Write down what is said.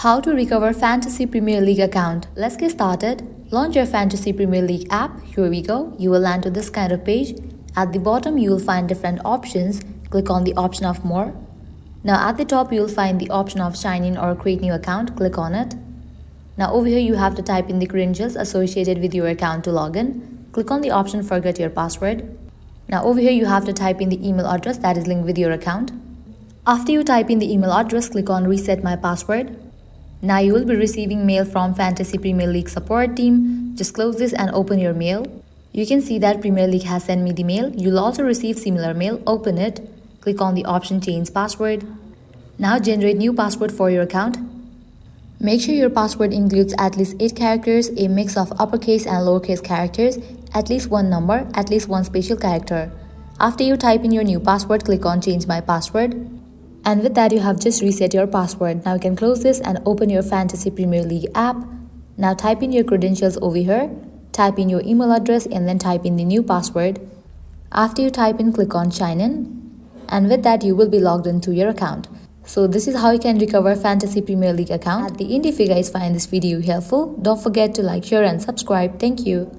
How to recover Fantasy Premier League account. Let's get started. Launch your Fantasy Premier League app. Here we go. You will land to this kind of page. At the bottom, you will find different options. Click on the option of more. Now at the top, you will find the option of sign in or create new account. Click on it. Now over here, you have to type in the credentials associated with your account to log in. Click on the option forget your password. Now over here, you have to type in the email address that is linked with your account. After you type in the email address, click on reset my password. Now you will be receiving mail from Fantasy Premier League support team. Just close this and open your mail. You can see that Premier League has sent me the mail. You'll also receive similar mail. Open it. Click on the option change password. Now generate new password for your account. Make sure your password includes at least 8 characters, a mix of uppercase and lowercase characters, at least one number, at least one special character. After you type in your new password, click on change my password. And with that, you have just reset your password. Now you can close this and open your Fantasy Premier League app. Now type in your credentials over here. Type in your email address and then type in the new password. After you type in, click on sign in. And with that, you will be logged into your account. So this is how you can recover Fantasy Premier League account. At the end, if you guys find this video helpful, don't forget to like, share and subscribe. Thank you.